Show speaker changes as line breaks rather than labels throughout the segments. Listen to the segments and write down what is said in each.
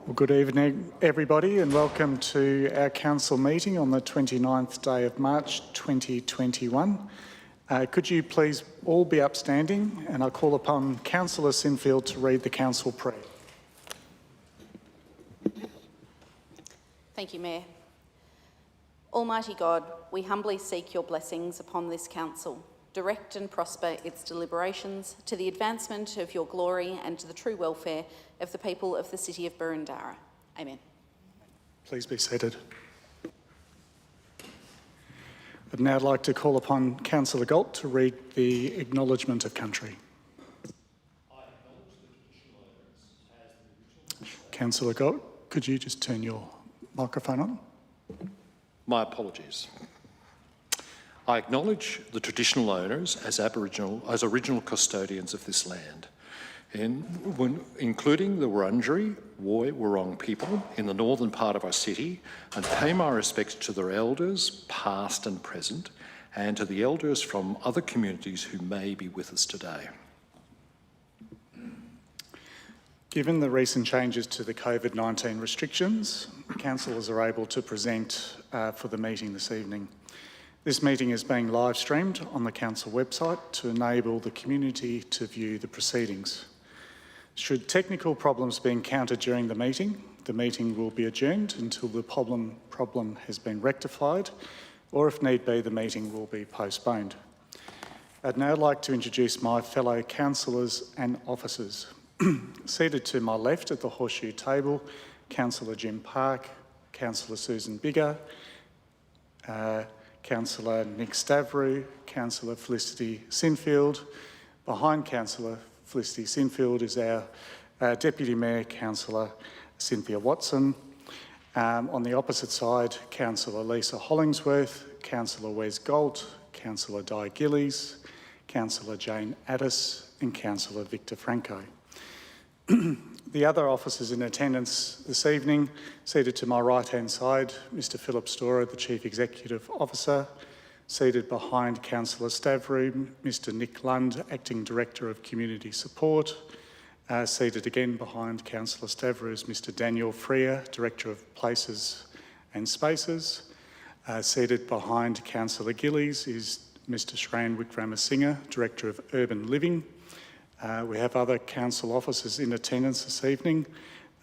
Well, good evening, everybody, and welcome to our council meeting on the 29th day of March 2021. Could you please all be upstanding, and I call upon Councillor Sinfield to read the council prayer.
Thank you, Mayor. Almighty God, we humbly seek your blessings upon this council. Direct and prosper its deliberations to the advancement of your glory and to the true welfare of the people of the city of Boroondara. Amen.
Please be seated. I'd now like to call upon Councillor Galt to read the Acknowledgement of Country.
I acknowledge the traditional owners as the original...
Councillor Galt, could you just turn your microphone on?
My apologies. I acknowledge the traditional owners as original custodians of this land, including the Wurundjeri Woi-wurrung people in the northern part of our city, and pay my respects to their elders, past and present, and to the elders from other communities who may be with us today.
Given the recent changes to the COVID-19 restrictions, councillors are able to present for the meeting this evening. This meeting is being live streamed on the council website to enable the community to view the proceedings. Should technical problems be encountered during the meeting will be adjourned until the problem has been rectified, or if need be, the meeting will be postponed. I'd now like to introduce my fellow councillors and officers. Seated to my left at the horseshoe table, Councillor Jim Park, Councillor Susan Biggar, Councillor Nick Stavrou, Councillor Felicity Sinfield. Behind Councillor Felicity Sinfield is our Deputy Mayor, Councillor Cynthia Watson. On the opposite side, Councillor Lisa Hollingsworth, Councillor Wes Galt, Councillor Di Gillies, Councillor Jane Addis and Councillor Victor Franco. The other officers in attendance this evening, seated to my right-hand side, Mr Philip Storer, the Chief Executive Officer. Seated behind Councillor Stavrou, Mr Nick Lund, Acting Director of Community Support. Seated again behind Councillor Stavrou is Mr Daniel Freer, Director of Places and Spaces. Seated behind Councillor Gillies is Mr Shran Wickramasinghe, Director of Urban Living. We have other council officers in attendance this evening,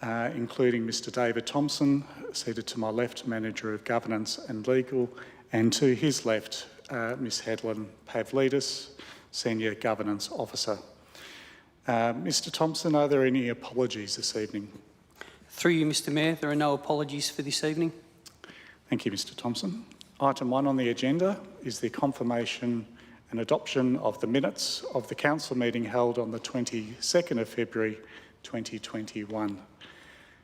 including Mr David Thompson, seated to my left, Manager of Governance and Legal, and to his left, Ms Hedlin Pavlidis, Senior Governance Officer. Mr Thompson, are there any apologies this evening?
Through you, Mr Mayor, there are no apologies for this evening.
Thank you, Mr Thompson. Item 1 on the agenda is the confirmation and adoption of the minutes of the council meeting held on the 22nd of February 2021.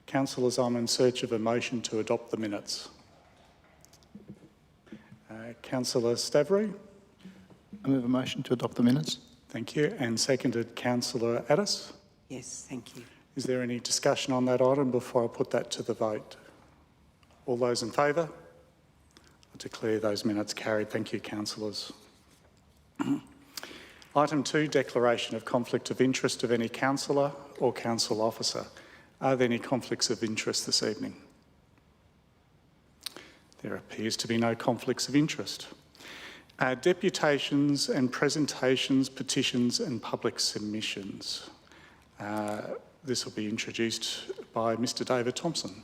Councillors, I'm in search of a motion to adopt the minutes. Councillor Stavrou.
I move a motion to adopt the minutes.
Thank you. And seconded Councillor Addis.
Yes, thank you.
Is there any discussion on that item before I put that to the vote? All those in favour? I declare those minutes carried. Thank you, councillors. Item 2, declaration of conflict of interest of any councillor or council officer. Are there any conflicts of interest this evening? There appears to be no conflicts of interest. Deputations and presentations, petitions and public submissions. This will be introduced by Mr David Thompson.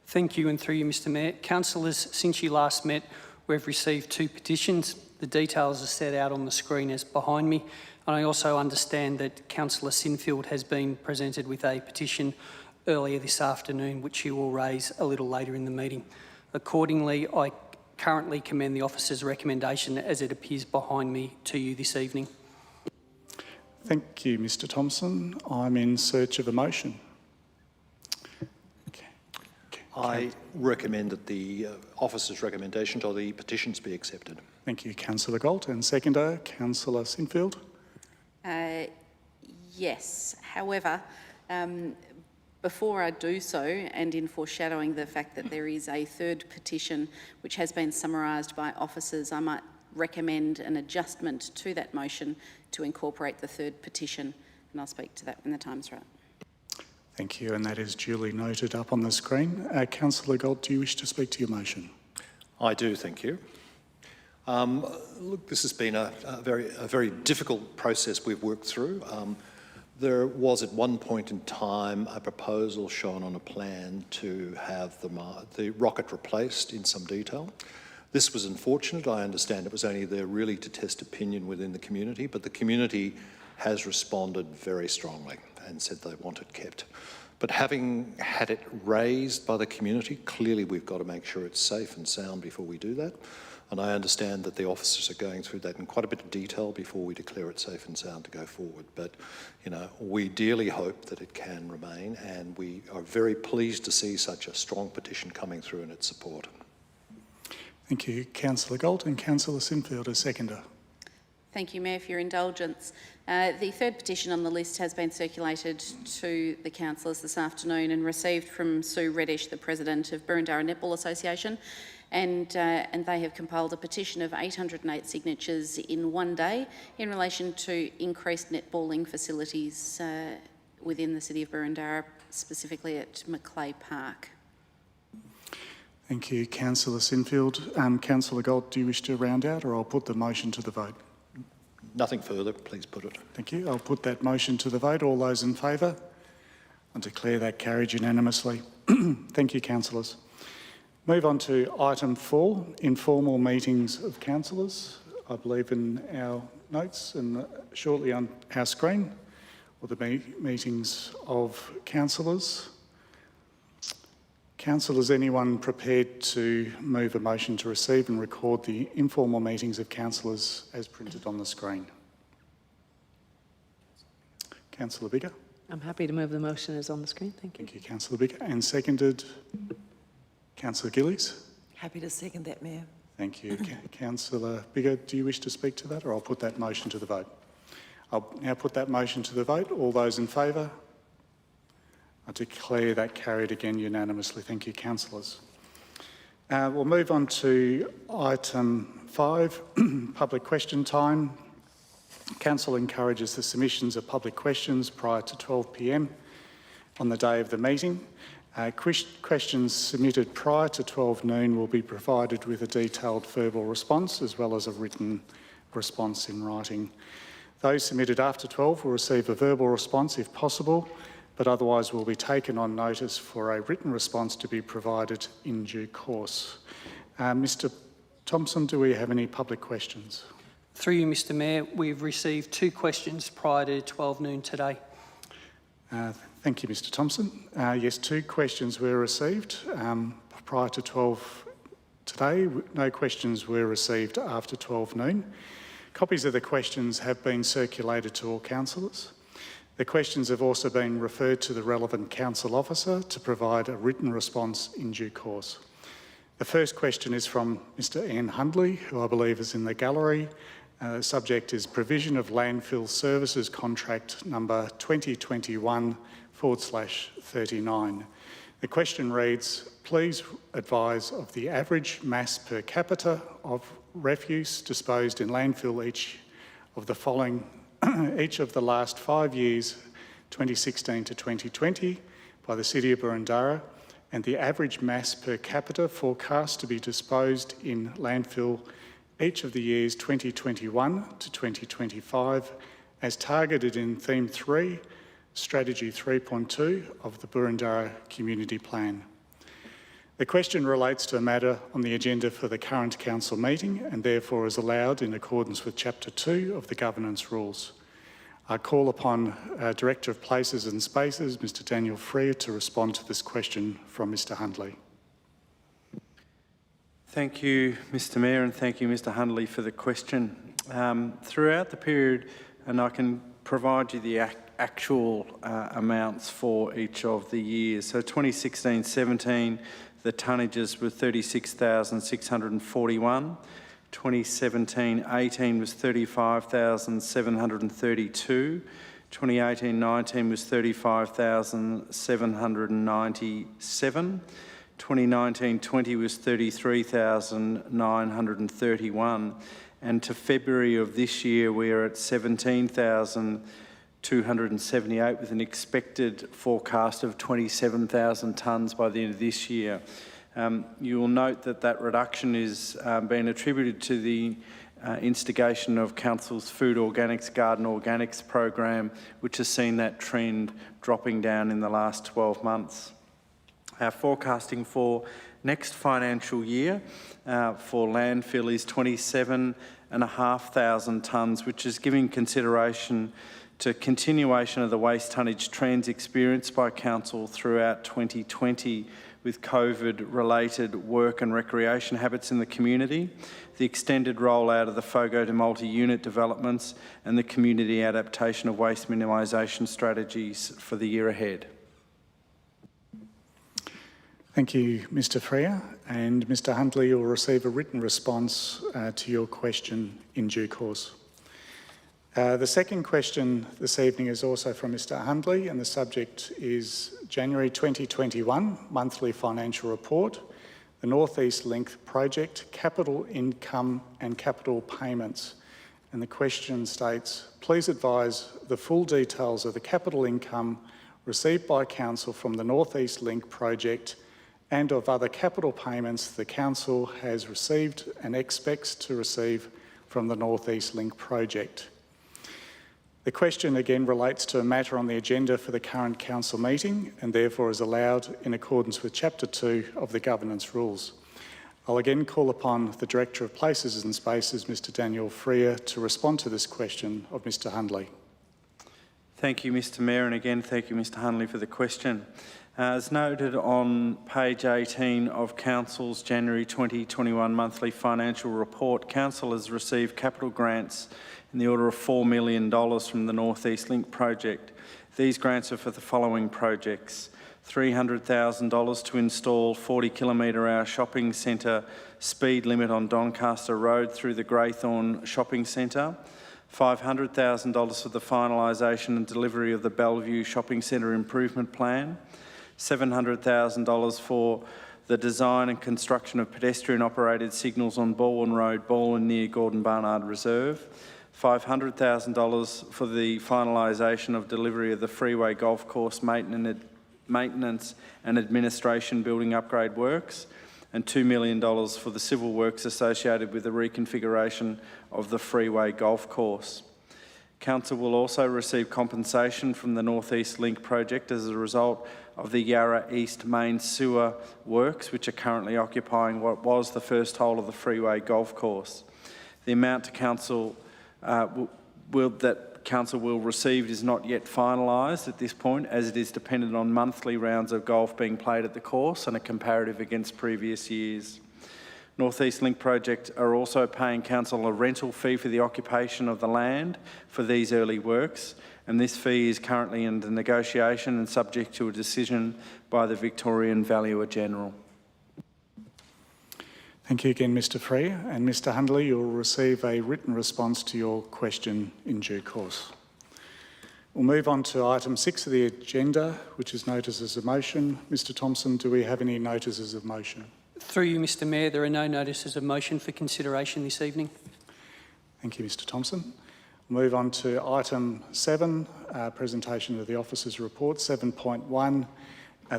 Thank you, and through you, Mr Mayor. Councillors, since you last met, we've received 2 petitions. The details are set out on the screen as behind me, and I also understand that Councillor Sinfield has been presented with a petition earlier this afternoon, which he will raise a little later in the meeting. Accordingly, I currently commend the officer's recommendation as it appears behind me to you this evening.
Thank you, Mr Thompson. I'm in search of a motion.
I recommend that the officer's recommendation to the petitions be accepted.
Thank you, Councillor Galt. And seconder, Councillor Sinfield.
Yes. However, before I do so, and in foreshadowing the fact that there is a 3rd petition which has been summarised by officers, I might recommend an adjustment to that motion to incorporate the 3rd petition, and I'll speak to that when the time's right.
Thank you, and that is duly noted up on the screen. Councillor Gold, do you wish to speak to your motion?
I do, thank you. Look, this has been a very difficult process we've worked through. There was at one point in time a proposal shown on a plan to have the rocket replaced in some detail. This was unfortunate. I understand it was only there really to test opinion within the community, but the community has responded very strongly and said they want it kept. But having had it raised by the community, clearly we've got to make sure it's safe and sound before we do that. And I understand that the officers are going through that in quite a bit of detail before we declare it safe and sound to go forward. But, you know, we dearly hope that it can remain, and we are very pleased to see such a strong petition coming through in its support.
Thank you, Councillor Gold, and Councillor Sinfield as seconder.
Thank you, Mayor, for your indulgence. The third petition on the list has been circulated to the councillors this afternoon and received from Sue Reddish, the President of Burundara Netball Association, and they have compiled a petition of 808 signatures in one day in relation to increased netballing facilities within the City of Burundara, specifically at Macleay Park.
Thank you, Councillor Sinfield. Councillor Gold, do you wish to round out, or I'll put the motion to the vote?
Nothing further, please put it.
Thank you. I'll put that motion to the vote. All those in favour? I declare that carried unanimously. Thank you, councillors. Move on to item 4, informal meetings of councillors. I believe in our notes and shortly on our screen, or the meetings of councillors. Councillors, anyone prepared to move a motion to receive and record the informal meetings of councillors as printed on the screen? Councillor Biggar.
I'm happy to move the motion as on the screen. Thank you.
Thank you, Councillor Biggar. And seconded, Councillor Gillies.
Happy to second that, Mayor.
Thank you. Councillor Biggar, do you wish to speak to that, or I'll put that motion to the vote? I'll now put that motion to the vote. All those in favour? I declare that carried again unanimously. Thank you, councillors. We'll move on to item 5, public question time. Council encourages the submissions of public questions prior to 12 p.m. on the day of the meeting. Questions submitted prior to 12 noon will be provided with a detailed verbal response as well as a written response in writing. Those submitted after 12 will receive a verbal response if possible, but otherwise will be taken on notice for a written response to be provided in due course. Mr Thompson, do we have any public questions?
Through you, Mr Mayor, we've received 2 questions prior to 12 noon today.
Thank you, Mr Thompson. Yes, 2 questions were received prior to 12 today. No questions were received after 12 noon. Copies of the questions have been circulated to all councillors. The questions have also been referred to the relevant council officer to provide a written response in due course. The first question is from Mr Ian Hundley, who I believe is in the gallery. The subject is provision of landfill services contract number 2021/39. The question reads, please advise of the average mass per capita of refuse disposed in landfill each of the last 5 years, 2016 to 2020, by the City of Burundara, and the average mass per capita forecast to be disposed in landfill each of the years 2021 to 2025, as targeted in Theme 3, Strategy 3.2 of the Burundara Community Plan. The question relates to a matter on the agenda for the current council meeting and therefore is allowed in accordance with Chapter 2 of the Governance Rules. I call upon Director of Places and Spaces, Mr Daniel Freer, to respond to this question from Mr Hundley.
Thank you, Mr Mayor, and thank you, Mr Hundley, for the question. Throughout the period, and I can provide you the actual amounts for each of the years. So 2016-17, the tonnages were 36,641. 2017-18 was 35,732. 2018-19 was 35,797. 2019-20 was 33,931. And to February of this year, we are at 17,000. 278 with an expected forecast of 27,000 tonnes by the end of this year. You will note that that reduction is being attributed to the instigation of Council's Food Organics, Garden Organics program, which has seen that trend dropping down in the last 12 months. Our forecasting for next financial year for landfill is 27,500 tonnes, which is giving consideration to continuation of the waste tonnage trends experienced by Council throughout 2020 with COVID-related work and recreation habits in the community, the extended rollout of the FOGO to multi-unit developments and the community adaptation of waste minimisation strategies for the year ahead.
Thank you, Mr Freer. And Mr Huntley, you'll receive a written response to your question in due course. The second question this evening is also from Mr Huntley, and the subject is January 2021 monthly financial report, the North East Link project, capital income and capital payments. And the question states, please advise the full details of the capital income received by Council from the North East Link project and of other capital payments the Council has received and expects to receive from the North East Link project. The question again relates to a matter on the agenda for the current Council meeting and therefore is allowed in accordance with Chapter 2 of the Governance Rules. I'll again call upon the Director of Places and Spaces, Mr Daniel Freer, to respond to this question of Mr Hundley.
Thank you, Mr Mayor, and again thank you, Mr Hundley, for the question. As noted on page 18 of Council's January 2021 monthly financial report, Council has received capital grants in the order of $4 million from the North East Link project. These grants are for the following projects: $300,000 to install 40km/h shopping centre speed limit on Doncaster Road through the Greythorn Shopping Centre, $500,000 for the finalisation and delivery of the Bellevue Shopping Centre Improvement Plan, $700,000 for the design and construction of pedestrian-operated signals on Baldwin Road, Baldwin near Gordon Barnard Reserve, $500,000 for the finalisation of delivery of the Freeway Golf Course maintenance and administration building upgrade works, and $2 million for the civil works associated with the reconfiguration of the Freeway Golf Course. Council will also receive compensation from the North East Link project as a result of the Yarra East main sewer works, which are currently occupying what was the first hole of the Freeway Golf Course. The amount to Council that Council will receive is not yet finalised at this point, as it is dependent on monthly rounds of golf being played at the course and a comparative against previous years. North East Link project are also paying Council a rental fee for the occupation of the land for these early works, and this fee is currently under negotiation and subject to a decision by the Victorian Valuer General.
Thank you again, Mr Freer. And Mr Hundley, you'll receive a written response to your question in due course. We'll move on to item 6 of the agenda, which is notices of motion. Mr Thompson, do we have any notices of motion?
Through you, Mr Mayor, there are no notices of motion for consideration this evening.
Thank you, Mr Thompson. We'll move on to item 7, presentation of the officers' report. 7.1,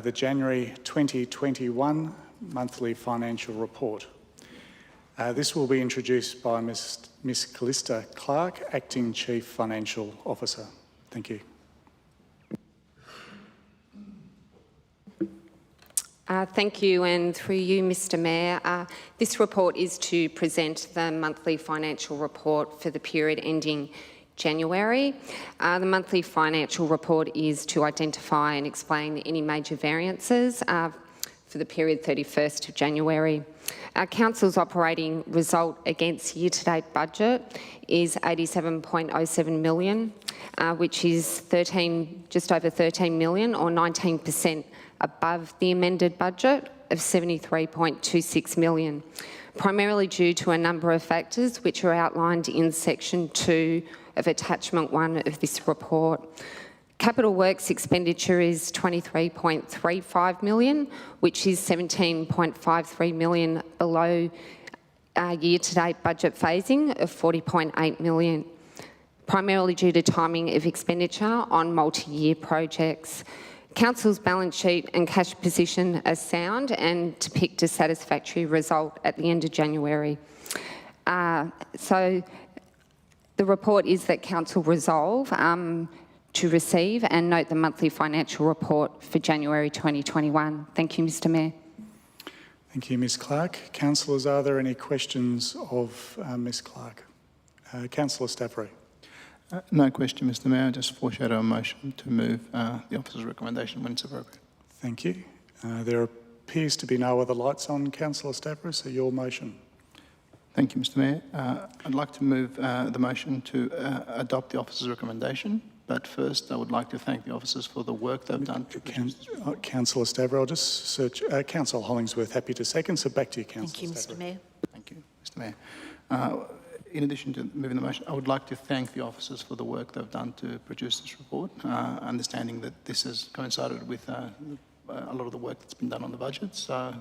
the January 2021 monthly financial report. This will be introduced by Ms Callista Clark, Acting Chief Financial Officer. Thank you.
Thank you, and through you, Mr Mayor, this report is to present the monthly financial report for the period ending January. The monthly financial report is to identify and explain any major variances for the period 31st of January. Our Council's operating result against year-to-date budget is $87.07 million, which is just over $13 million or 19% above the amended budget of $73.26 million, primarily due to a number of factors which are outlined in section 2 of attachment 1 of this report. Capital works expenditure is $23.35 million, which is $17.53 million below year-to-date budget phasing of $40.8 million. primarily due to timing of expenditure on multi-year projects. Council's balance sheet and cash position are sound and depict a satisfactory result at the end of January. So the report is that Council resolve to receive and note the monthly financial report for January 2021. Thank you, Mr Mayor.
Thank you, Ms Clark. Councillors, are there any questions of Ms Clark? Councillor Staffrey.
No question, Mr Mayor. Just foreshadow a motion to move the officer's recommendation when it's appropriate.
Thank you. There appears to be no other lights on, Councillor Staffrey, so your motion.
Thank you, Mr Mayor. I'd like to move the motion to adopt the officer's recommendation, but first I would like to thank the officers for the work they've done.
Councillor Staffrey, I'll just search. Councillor Hollingsworth, happy to second. So back to you, Councillor
Thank you,
Staffrey.
Mr Mayor.
Thank you, Mr Mayor. In addition to moving the motion, I would like to thank the officers for the work they've done to produce this report, understanding that this has coincided with a lot of the work that's been done on the budget. So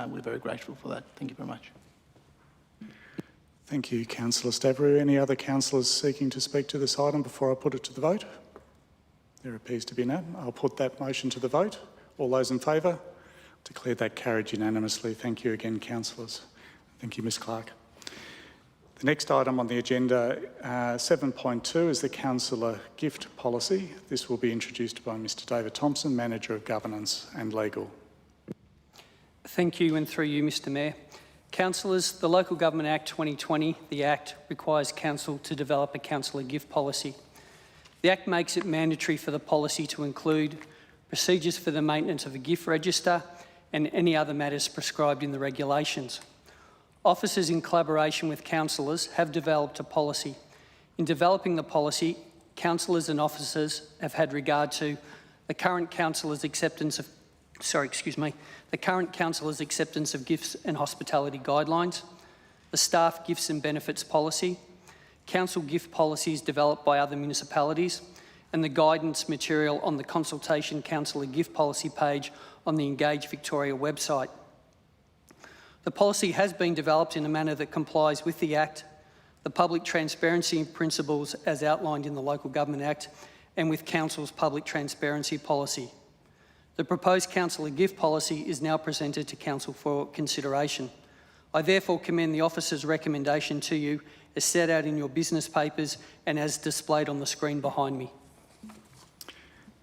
we're very grateful for that. Thank you very much.
Thank you, Councillor Stavrou. Any other councillors seeking to speak to this item before I put it to the vote? There appears to be none. I'll put that motion to the vote. All those in favour? Declare that carried unanimously. Thank you again, councillors. Thank you, Ms Clark. The next item on the agenda, 7.2, is the councillor gift policy. This will be introduced by Mr David Thompson, Manager of Governance and Legal.
Thank you, and through you, Mr Mayor. Councillors, the Local Government Act 2020, the Act, requires Council to develop a councillor gift policy. The Act makes it mandatory for the policy to include procedures for the maintenance of a gift register and any other matters prescribed in the regulations. Officers, in collaboration with councillors, have developed a policy. In developing the policy, councillors and officers have had regard to the current councillors' acceptance of the current councillors' acceptance of gifts and hospitality guidelines, the staff gifts and benefits policy, council gift policies developed by other municipalities, and the guidance material on the consultation councillor gift policy page on the Engage Victoria website. The policy has been developed in a manner that complies with the Act, the public transparency principles as outlined in the Local Government Act, and with Council's public transparency policy. The proposed councillor gift policy is now presented to Council for consideration. I therefore commend the officer's recommendation to you as set out in your business papers and as displayed on the screen behind me.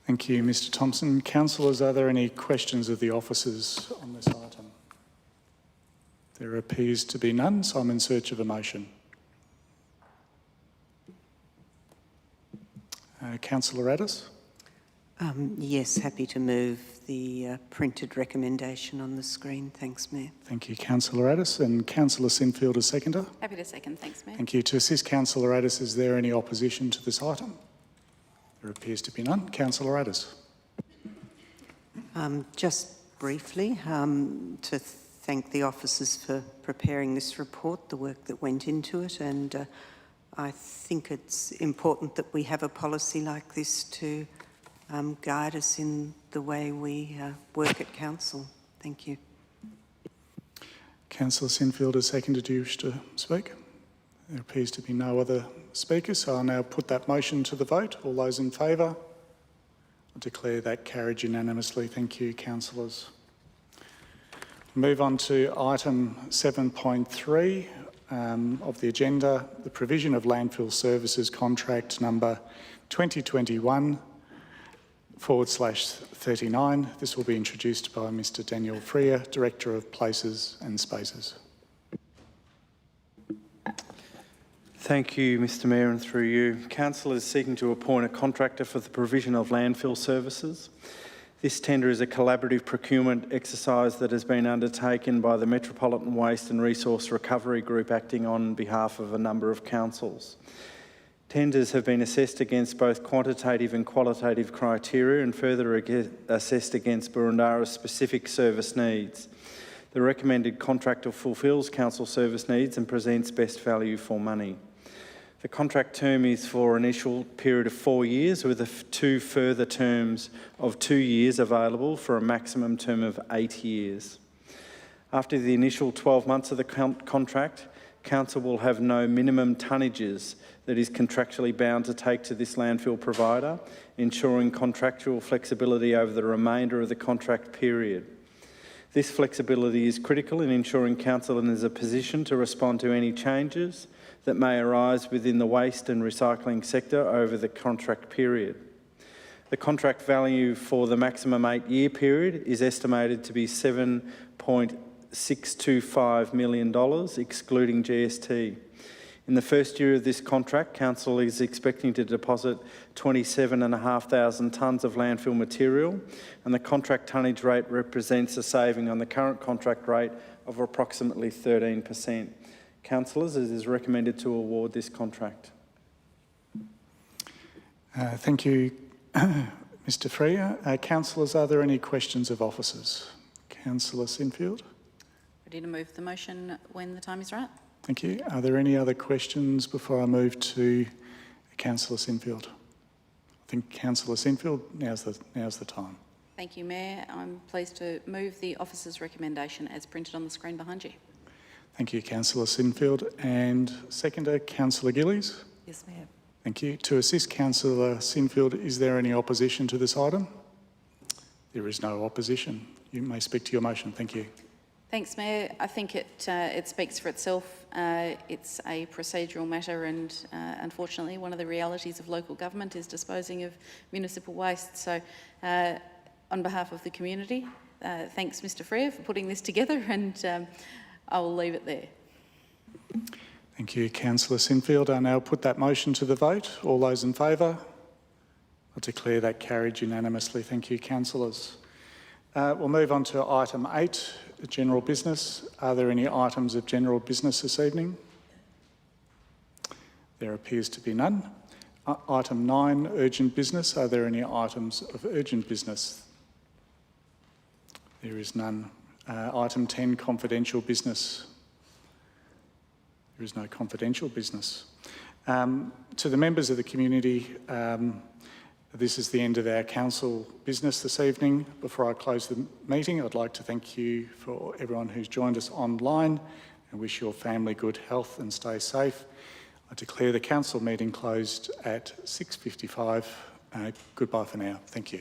Thank you, Mr Thompson. Councillors, are there any questions of the officers on this item? There appears to be none, so I'm in search of a motion. Councillor Addis?
Yes, happy to move the printed recommendation on the screen. Thanks, Mayor.
Thank you, Councillor Addis. And Councillor Sinfield as seconder?
Happy to second. Thanks, Mayor.
Thank you. To assist Councillor Addis, is there any opposition to this item? There appears to be none. Councillor Addis.
Just briefly, to thank the officers for preparing this report, the work that went into it, and I think it's important that we have a policy like this to guide us in the way we work at Council. Thank you.
Councillor Sinfield as seconder, do you wish to speak? There appears to be no other speakers, so I'll now put that motion to the vote. All those in favour? I declare that carried unanimously. Thank you, councillors. Move on to item 7.3 of the agenda, the provision of landfill services contract number 2021/39. This will be introduced by Mr Daniel Freer, Director of Places and Spaces.
Thank you, Mr Mayor, and through you. Council is seeking to appoint a contractor for the provision of landfill services. This tender is a collaborative procurement exercise that has been undertaken by the Metropolitan Waste and Resource Recovery Group, acting on behalf of a number of councils. Tenders have been assessed against both quantitative and qualitative criteria and further assessed against Boroondara's specific service needs. The recommended contractor fulfils council service needs and presents best value for money. The contract term is for an initial period of 4 years, with 2 further terms of 2 years available for a maximum term of 8 years. After the initial 12 months of the contract, Council will have no minimum tonnages that is contractually bound to take to this landfill provider, ensuring contractual flexibility over the remainder of the contract period. This flexibility is critical in ensuring Council is in a position to respond to any changes that may arise within the waste and recycling sector over the contract period. The contract value for the maximum 8-year period is estimated to be $7.625 million, excluding GST. In the first year of this contract, Council is expecting to deposit 27,500 tonnes of landfill material, and the contract tonnage rate represents a saving on the current contract rate of approximately 13%. Councillors, it is recommended to award this contract.
Thank you, Mr Freer. Councillors, are there any questions of officers? Councillor Sinfield.
Ready to move the motion when the time is right.
Thank you. Are there any other questions before I move to Councillor Sinfield? I think Councillor Sinfield, now's the time.
Thank you, Mayor. I'm pleased to move the officer's recommendation as printed on the screen behind you.
Thank you, Councillor Sinfield. And seconder, Councillor Gillies.
Yes, Mayor.
Thank you. To assist Councillor Sinfield, is there any opposition to this item? There is no opposition. You may speak to your motion. Thank you.
Thanks, Mayor. I think it speaks for itself. It's a procedural matter, and unfortunately, one of the realities of local government is disposing of municipal waste. So, on behalf of the community, thanks, Mr Freer, for putting this together, and I will leave it there.
Thank you, Councillor Sinfield. I now put that motion to the vote. All those in favour? I declare that carried unanimously. Thank you, councillors. We'll move on to item 8, general business. Are there any items of general business this evening? There appears to be none. Item 9, urgent business. Are there any items of urgent business? There is none. Item 10, confidential business. There is no confidential business. To the members of the community, this is the end of our council business this evening. Before I close the meeting, I'd like to thank you for everyone who's joined us online and wish your family good health and stay safe. I declare the council meeting closed at 6:55. Goodbye for now. Thank you.